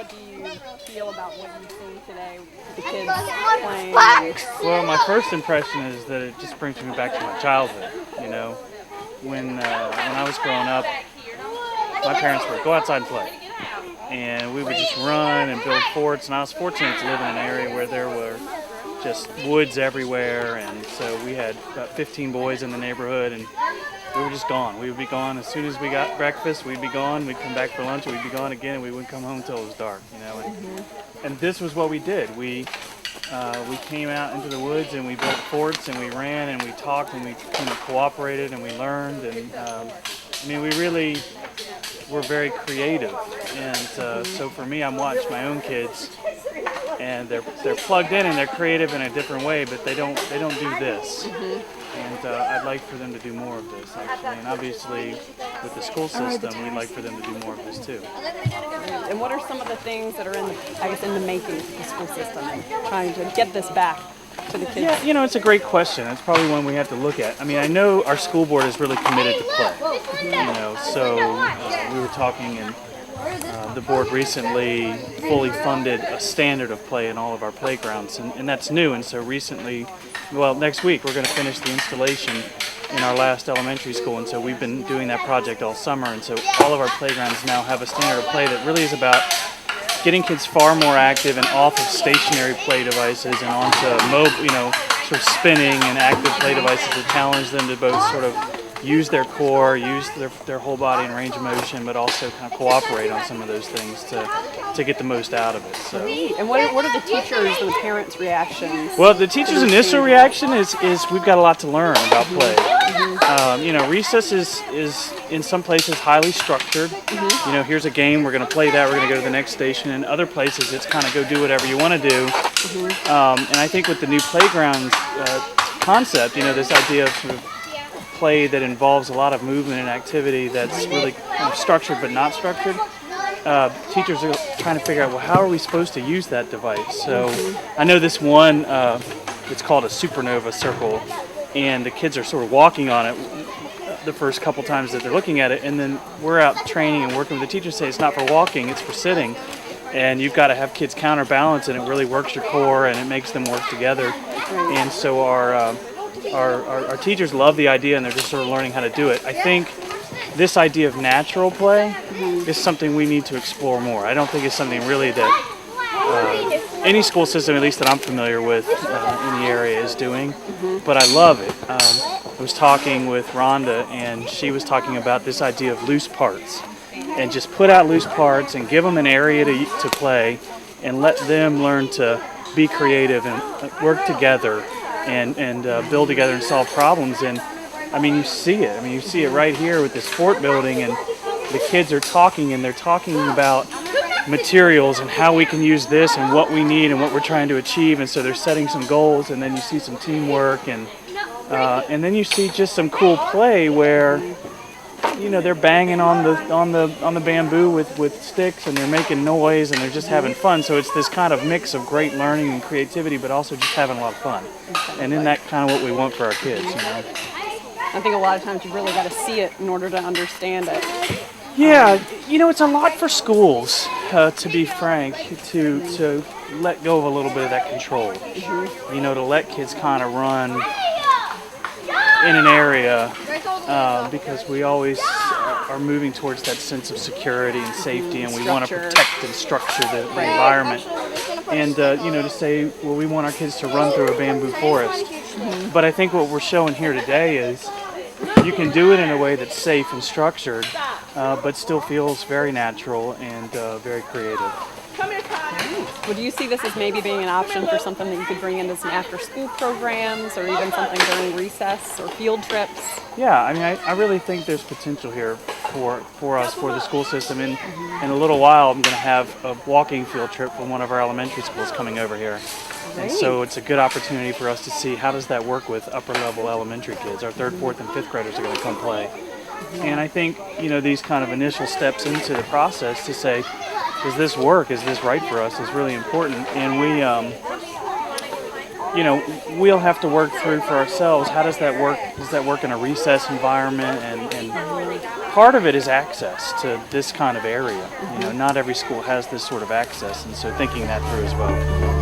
do you feel about what you see today with the kids playing? Well, my first impression is that it just brings me back to my childhood. You know, when I was growing up, my parents would go outside and play, and we would just run and build forts. And I was fortunate to live in an area where there were just woods everywhere, and so we had about 15 boys in the neighborhood, and we were just gone. We would be gone as soon as we got breakfast. We'd be gone. We'd come back for lunch. We'd be gone again, and we wouldn't come home until it was dark. You know, and this was what we did. We came out into the woods and we built forts and we ran and we talked and we cooperated and we learned, and I mean, we really were very creative. And so for me, I'm watching my own kids, and they're plugged in and they're creative in a different way, but they don't do this. And I'd like for them to do more of this, actually. And obviously, with the school system, we'd like for them to do more of this too. And what are some of the things that are in the making of the school system and trying to get this back to the kids? Yeah, you know, it's a great question. It's probably one we have to look at. I mean, I know our school board is really committed to play. You know, so we were talking, and the board recently fully funded a standard of play in all of our playgrounds, and that's new. And so recently, well, next week we're going to finish the installation in our last elementary school, and so we've been doing that project all summer, and so all of our playgrounds now have a standard of play that really is about getting kids far more active and off of stationary play devices and onto mobile, you know, sort of spinning and active play devices to challenge them to both sort of use their core, use their whole body and range of motion, but also kind of cooperate on some of those things to get the most out of it. So. And what are the teachers and the parents' reactions? Well, the teachers' initial reaction is we've got a lot to learn about play. You know, recess is in some places highly structured. You know, here's a game, we're going to play that, we're going to go to the next station. In other places, it's kind of go do whatever you want to do. And I think with the new playground concept, you know, this idea of sort of play that involves a lot of movement and activity that's really kind of structured but not structured, teachers are trying to figure out, well, how are we supposed to use that device? So I know this one, it's called a supernova circle, and the kids are sort of walking on it the first couple times that they're looking at it, and then we're out training and working with the teachers, say it's not for walking, it's for sitting, and you've got to have kids counterbalance, and it really works your core and it makes them work together. And so our teachers love the idea, and they're just sort of learning how to do it. I think this idea of natural play is something we need to explore more. I don't think it's something really that any school system, at least that I'm familiar with in the area, is doing, but I love it. I was talking with Rhonda, and she was talking about this idea of loose parts, and just put out loose parts and give them an area to play and let them learn to be creative and work together and build together and solve problems. And I mean, you see it. I mean, you see it right here with this fort building, and the kids are talking, and they're talking about materials and how we can use this and what we need and what we're trying to achieve. And so they're setting some goals, and then you see some teamwork, and then you see just some cool play where, you know, they're banging on the bamboo with sticks, and they're making noise, and they're just having fun. So it's this kind of mix of great learning and creativity, but also just having a lot of fun. And isn't that kind of what we want for our kids, you know? I think a lot of times you've really got to see it in order to understand it. Yeah, you know, it's a lot for schools, to be frank, to let go of a little bit of that control. You know, to let kids kind of run in an area, because we always are moving towards that sense of security and safety, and we want to protect and structure the environment. And, you know, to say, well, we want our kids to run through a bamboo forest. But I think what we're showing here today is you can do it in a way that's safe and structured, but still feels very natural and very creative. Well, do you see this as maybe being an option for something that you could bring into some after-school programs, or even something during recess or field trips? Yeah, I mean, I really think there's potential here for us, for the school system. In a little while, I'm going to have a walking field trip from one of our elementary schools coming over here. And so it's a good opportunity for us to see how does that work with upper-level elementary kids. Our 3rd, 4th, and 5th graders are going to come play. And I think, you know, these kind of initial steps into the process to say, does this work? Is this right for us? Is really important. And you know, we'll have to work through for ourselves. How does that work? Does that work in a recess environment? And part of it is access to this kind of area. You know, not every school has this sort of access, and so thinking that through as well.